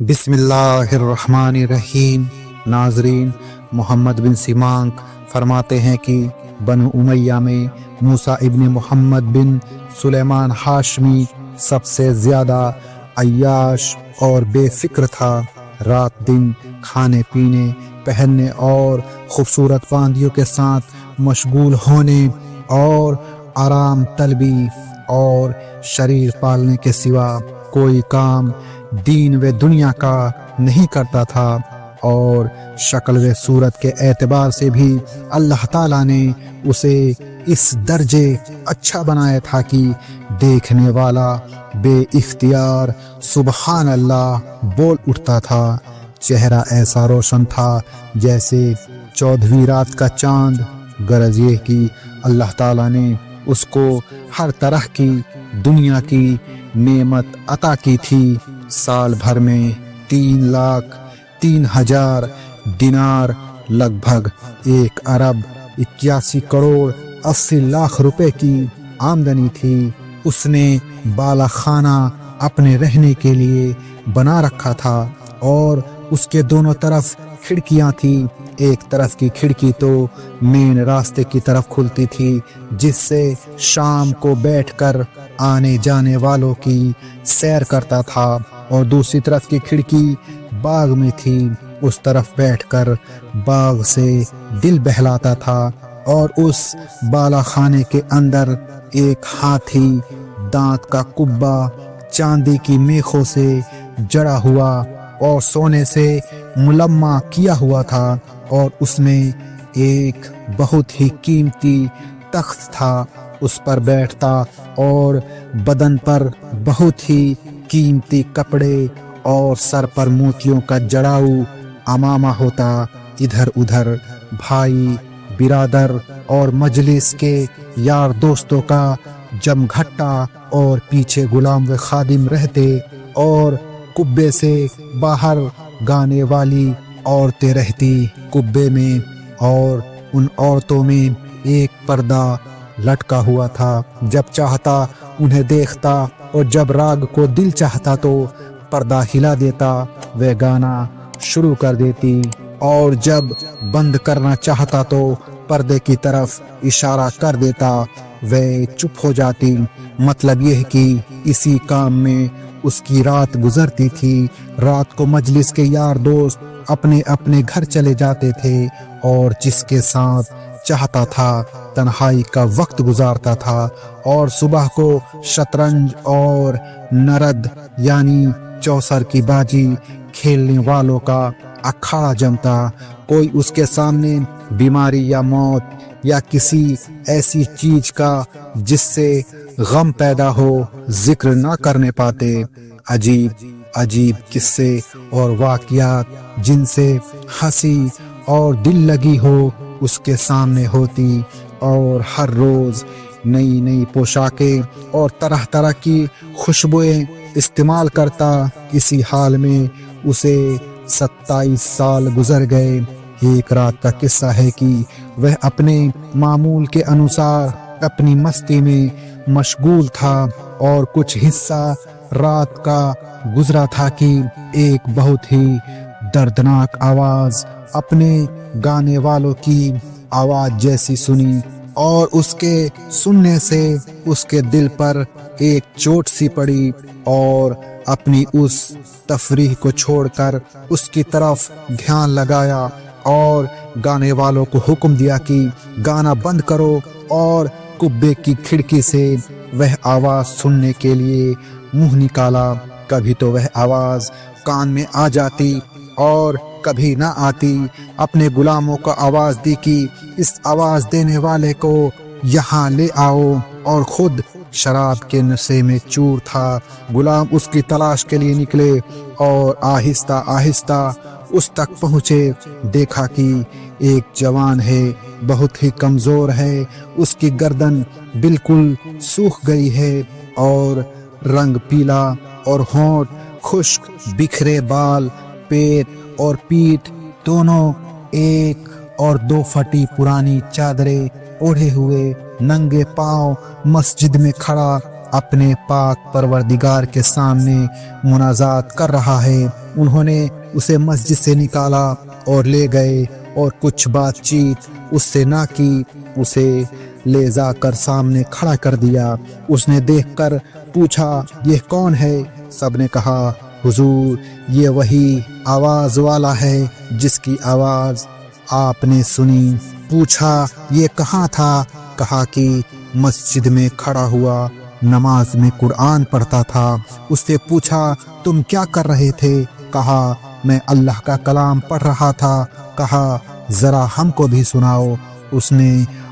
بسم اللہ الرحمن الرحیم۔ ناظرین، محمد بن سیمانک فرماتے ہیں کہ بنو امیہ میں موسیٰ ابن محمد بن سلیمان ہاشمی سب سے زیادہ عیاش اور بے فکر تھا۔ رات دن کھانے پینے، پہننے اور خوبصورت باندیوں کے ساتھ مشغول ہونے اور آرام طلبی اور شریر پالنے کے سوا کوئی کام دین و دنیا کا نہیں کرتا تھا، اور شکل و صورت کے اعتبار سے بھی اللہ تعالیٰ نے اسے اس درجے اچھا بنایا تھا کہ دیکھنے والا بے اختیار سبحان اللہ بول اٹھتا تھا۔ چہرہ ایسا روشن تھا جیسے 14ویں رات کا چاند، غرض یہ کہ اللہ تعالیٰ نے اس کو ہر طرح کی دنیا کی نعمت عطا کی تھی۔ سال بھر میں 3,03,000 دینار، لگ بھگ 1,81,80,00,000 روپے کی آمدنی تھی۔ اس نے بالا خانہ اپنے رہنے کے لیے بنا رکھا تھا، اور اس کے دونوں طرف کھڑکیاں تھیں۔ ایک طرف کی کھڑکی تو مین راستے کی طرف کھلتی تھی، جس سے شام کو بیٹھ کر آنے جانے والوں کی سیر کرتا تھا، اور دوسری طرف کی کھڑکی باغ میں تھی۔ اس طرف بیٹھ کر باغ سے دل بہلاتا تھا، اور اس بالا خانے کے اندر ایک ہاتھی دانت کا کبا چاندی کی میخوں سے جڑا ہوا اور سونے سے ملمع کیا ہوا تھا، اور اس میں ایک بہت ہی قیمتی تخت تھا۔ اس پر بیٹھتا اور بدن پر بہت ہی قیمتی کپڑے اور سر پر موتیوں کا جڑاؤ امامہ ہوتا۔ ادھر ادھر بھائی برادر اور مجلس کے یار دوستوں کا جمگھٹا، اور پیچھے غلام و خادم رہتے، اور کبے سے باہر گانے والی عورتیں رہتی کبے میں، اور ان عورتوں میں ایک پردہ لٹکا ہوا تھا۔ جب چاہتا انہیں دیکھتا، اور جب راگ کو دل چاہتا تو پردہ ہلا دیتا، وہ گانا شروع کر دیتی، اور جب بند کرنا چاہتا تو پردے کی طرف اشارہ کر دیتا، وہ چپ ہو جاتی۔ مطلب یہ کہ اسی کام میں اس کی رات گزرتی تھی۔ رات کو مجلس کے یار دوست اپنے اپنے گھر چلے جاتے تھے، اور جس کے ساتھ چاہتا تھا تنہائی کا وقت گزارتا تھا، اور صبح کو شطرنج اور نرد یعنی چوسر کی بازی کھیلنے والوں کا اکھاڑا جمتا۔ کوئی اس کے سامنے بیماری یا موت یا کسی ایسی چیز کا جس سے غم پیدا ہو ذکر نہ کرنے پاتے۔ عجیب عجیب قصے اور واقعات جن سے ہنسی اور دل لگی ہو اس کے سامنے ہوتی، اور ہر روز نئی نئی پوشاکیں اور طرح طرح کی خوشبوئیں استعمال کرتا۔ اسی حال میں اسے 27 سال گزر گئے۔ ایک رات کا قصہ ہے کہ وہ اپنے معمول کے انوسار اپنی مستی میں مشغول تھا، اور کچھ حصہ رات کا گزرا تھا کہ ایک بہت ہی دردناک آواز اپنے گانے والوں کی آواز جیسی سنی، اور اس کے سننے سے اس کے دل پر ایک چوٹ سی پڑی، اور اپنی اس تفریح کو چھوڑ کر اس کی طرف دھیان لگایا، اور گانے والوں کو حکم دیا کہ گانا بند کرو، اور کبے کی کھڑکی سے وہ آواز سننے کے لیے منہ نکالا۔ کبھی تو وہ آواز کان میں آ جاتی اور کبھی نہ آتی۔ اپنے غلاموں کو آواز دی کہ اس آواز دینے والے کو یہاں لے آؤ، اور خود شراب کے نشے میں چور تھا۔ غلام اس کی تلاش کے لیے نکلے، اور آہستہ آہستہ اس تک پہنچے۔ دیکھا کہ ایک جوان ہے، بہت ہی کمزور ہے، اس کی گردن بالکل سوکھ گئی ہے، اور رنگ پیلا، اور ہونٹ خشک، بکھرے بال، پیٹ اور پیٹھ دونوں ایک اور دو پھٹی پرانی چادریں اوڑھے ہوئے ننگے پاؤں مسجد میں کھڑا اپنے پاک پروردگار کے سامنے مناجات کر رہا ہے۔ انہوں نے اسے مسجد سے نکالا اور لے گئے اور کچھ بات چیت اس سے نہ کی، اسے لے جا کر سامنے کھڑا کر دیا۔ اس نے دیکھ کر پوچھا یہ کون ہے؟ سب نے کہا حضور یہ وہی آواز والا ہے جس کی آواز آپ نے سنی۔ پوچھا یہ کہاں تھا؟ کہا کہ مسجد میں کھڑا ہوا نماز میں قرآن پڑھتا تھا۔ اس سے پوچھا تم کیا کر رہے تھے؟ کہا میں اللہ کا کلام پڑھ رہا تھا۔ کہا ذرا ہم کو بھی سناؤ۔ اس نے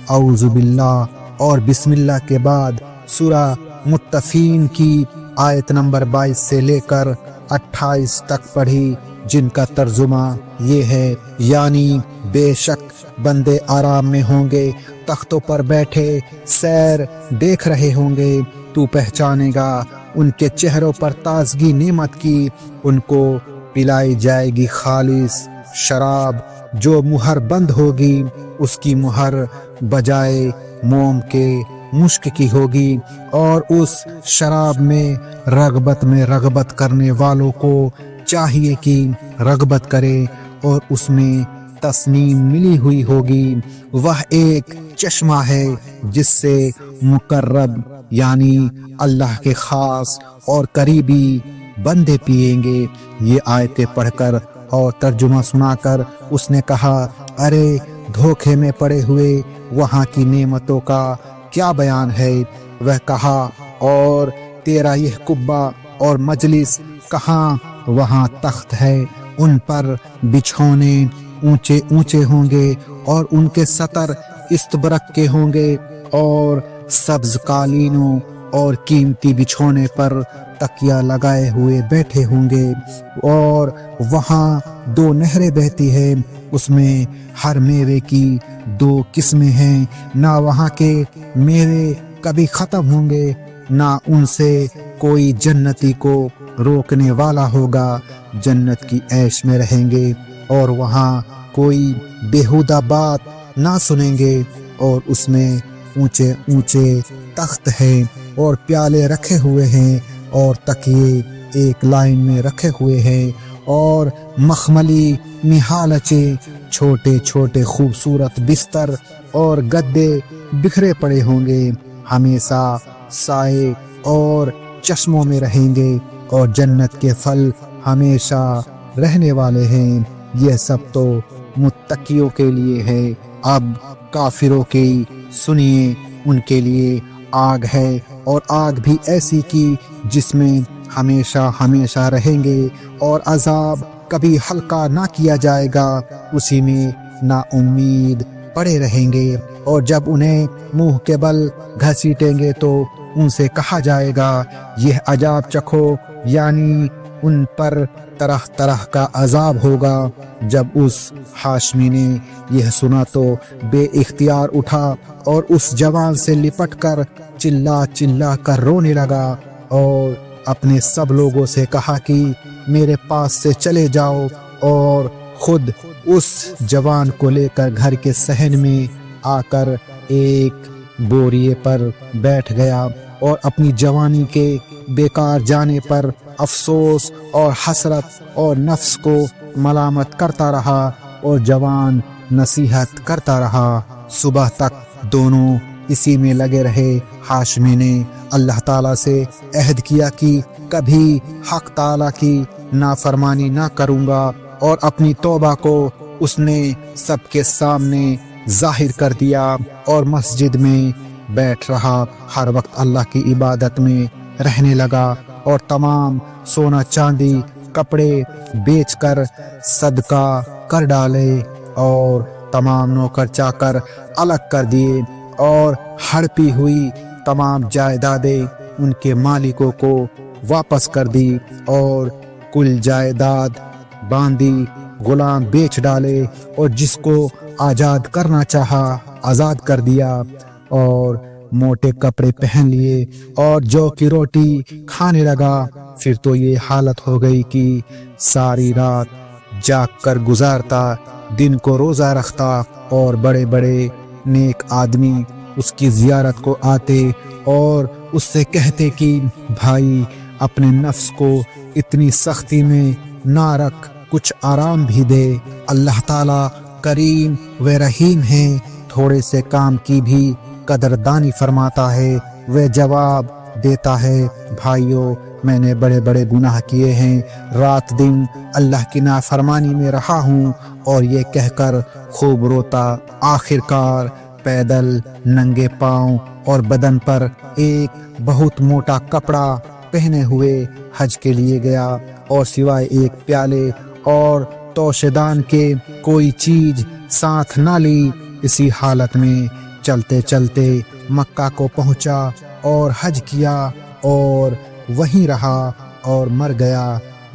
اعوذ باللہ اور بسم اللہ کے بعد سورہ مطففین کی آیت نمبر 22 سے لے کر 28 تک پڑھی، جن کا ترجمہ یہ ہے یعنی بے شک بندے آرام میں ہوں گے، تختوں پر بیٹھے سیر دیکھ رہے ہوں گے، تو پہچانے گا ان کے چہروں پر تازگی نعمت کی، ان کو پلائی جائے گی خالص شراب جو مہر بند ہوگی، اس کی مہر بجائے موم کے مشک کی ہوگی، اور اس شراب میں رغبت کرنے والوں کو چاہیے کہ رغبت کرے، اور اس میں تسنیم ملی ہوئی ہوگی۔ وہ ایک چشمہ ہے جس سے مقرب یعنی اللہ کے خاص اور قریبی بندے پیئیں گے۔ یہ آیتیں پڑھ کر اور ترجمہ سنا کر اس نے کہا ارے دھوکے میں پڑے ہوئے وہاں کی نعمتوں کا کیا بیان ہے؟ وہ کہا اور تیرا یہ قبہ اور مجلس کہاں؟ وہاں تخت ہے، ان پر بچھونے اونچے اونچے ہوں گے اور ان کے سطر استبرق کے ہوں گے، اور سبز قالینوں اور قیمتی بچھونے پر تکیہ لگائے ہوئے بیٹھے ہوں گے، اور وہاں 2 نہریں بہتی ہیں، اس میں ہر میوے کی 2 قسمیں ہیں، نہ وہاں کے میوے کبھی ختم ہوں گے، نہ ان سے کوئی جنتی کو روکنے والا ہوگا، جنت کی عیش میں رہیں گے اور وہاں کوئی بیہودہ بات نہ سنیں گے، اور اس میں اونچے اونچے تخت ہیں اور پیالے رکھے ہوئے ہیں اور تکیے ایک لائن میں رکھے ہوئے ہیں، اور مخملی نہالچے چھوٹے چھوٹے خوبصورت بستر اور گدے بکھرے پڑے ہوں گے، ہمیشہ سائے اور چشموں میں رہیں گے، اور جنت کے پھل ہمیشہ رہنے والے ہیں۔ یہ سب تو متقیوں کے لیے ہے، اب کافروں کی سنیے، ان کے لیے آگ ہے، اور آگ بھی ایسی کی جس میں ہمیشہ ہمیشہ رہیں گے، اور عذاب کبھی ہلکا نہ کیا جائے گا، اسی میں نا امید پڑے رہیں گے، اور جب انہیں منہ کے بل گھسیٹیں گے تو ان سے کہا جائے گا یہ عذاب چکھو، یعنی ان پر طرح طرح کا عذاب ہوگا۔ جب اس ہاشمی نے یہ سنا تو بے اختیار اٹھا اور اس جوان سے لپٹ کر چلا چلا کر رونے لگا، اور اپنے سب لوگوں سے کہا کہ میرے پاس سے چلے جاؤ، اور خود اس جوان کو لے کر گھر کے صحن میں آ کر ایک بوریے پر بیٹھ گیا، اور اپنی جوانی کے بیکار جانے پر افسوس اور حسرت اور نفس کو ملامت کرتا رہا، اور جوان نصیحت کرتا رہا۔ صبح تک دونوں اسی میں لگے رہے۔ ہاشمی نے اللہ تعالیٰ سے عہد کیا کہ کبھی حق تعالیٰ کی نافرمانی نہ کروں گا، اور اپنی توبہ کو اس نے سب کے سامنے ظاہر کر دیا، اور مسجد میں بیٹھ رہا، ہر وقت اللہ کی عبادت میں رہنے لگا، اور تمام سونا چاندی کپڑے بیچ کر صدقہ کر ڈالے، اور تمام نوکر چاکر الگ کر دیے، اور ہڑپی ہوئی تمام جائیدادیں ان کے مالکوں کو واپس کر دی، اور کل جائیداد باندھی، غلام بیچ ڈالے، اور جس کو آزاد کرنا چاہا آزاد کر دیا، اور موٹے کپڑے پہن لیے، اور جو کی روٹی کھانے لگا۔ پھر تو یہ حالت ہو گئی کہ ساری رات جاگ کر گزارتا، دن کو روزہ رکھتا، اور بڑے بڑے نیک آدمی اس کی زیارت کو آتے اور اس سے کہتے کہ بھائی اپنے نفس کو اتنی سختی میں نہ رکھ، کچھ آرام بھی دے، اللہ تعالیٰ کریم و رحیم ہے، تھوڑے سے کام کی بھی قدردانی فرماتا ہے۔ وہ جواب دیتا ہے بھائیو میں نے بڑے بڑے گناہ کیے ہیں، رات دن اللہ کی نافرمانی میں رہا ہوں، اور یہ کہہ کر خوب روتا آخر کار پیدل ننگے پاؤں اور بدن پر ایک بہت موٹا کپڑا پہنے ہوئے حج کے لیے گیا، اور سوائے ایک پیالے اور توشدان کے کوئی چیز ساتھ نہ لی۔ اسی حالت میں چلتے چلتے مکہ کو پہنچا اور حج کیا اور وہیں رہا اور مر گیا۔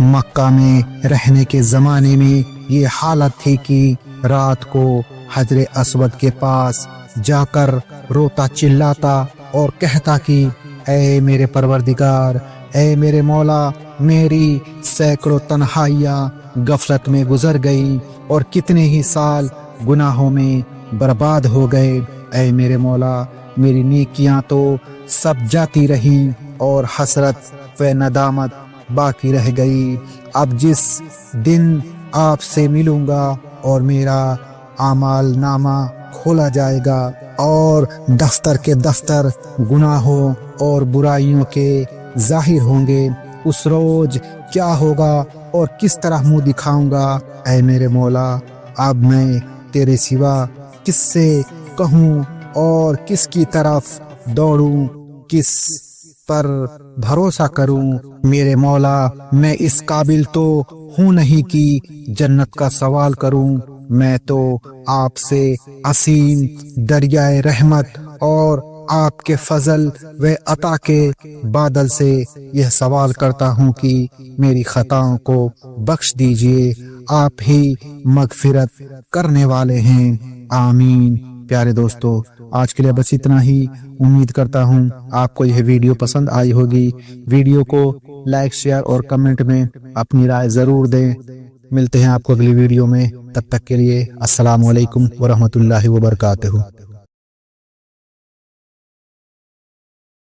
مکہ میں رہنے کے زمانے میں یہ حالت تھی کہ رات کو حجر اسود کے پاس جا کر روتا چلاتا اور کہتا کہ اے میرے پروردگار، اے میرے مولا، میری سینکڑوں تنہائیاں غفلت میں گزر گئی اور کتنے ہی سال گناہوں میں برباد ہو گئے، اے میرے مولا میری نیکیاں تو سب جاتی رہیں اور حسرت و ندامت باقی رہ گئی۔ اب جس دن آپ سے ملوں گا اور میرا اعمال نامہ کھولا جائے گا اور دفتر کے دفتر گناہوں اور برائیوں کے ظاہر ہوں گے، اس روز کیا ہوگا اور کس طرح منہ دکھاؤں گا، اے میرے مولا اب میں تیرے سوا کس سے کہوں اور کس کی طرف دوڑوں، کس پر بھروسہ کروں؟ میرے مولا میں اس قابل تو ہوں نہیں کہ جنت کا سوال کروں، میں تو آپ سے عظیم دریائے رحمت اور آپ کے فضل و عطا کے بادل سے یہ سوال کرتا ہوں کہ میری خطاؤں کو بخش دیجئے، آپ ہی مغفرت کرنے والے ہیں، آمین۔ پیارے دوستو آج کے لیے بس اتنا ہی، امید کرتا ہوں آپ کو یہ ویڈیو پسند آئی ہوگی۔ ویڈیو کو لائک، شیئر اور کمنٹ میں اپنی رائے ضرور دیں۔ ملتے ہیں آپ کو اگلی ویڈیو میں، تب تک کے لیے السلام علیکم ورحمۃ اللہ وبرکاتہ۔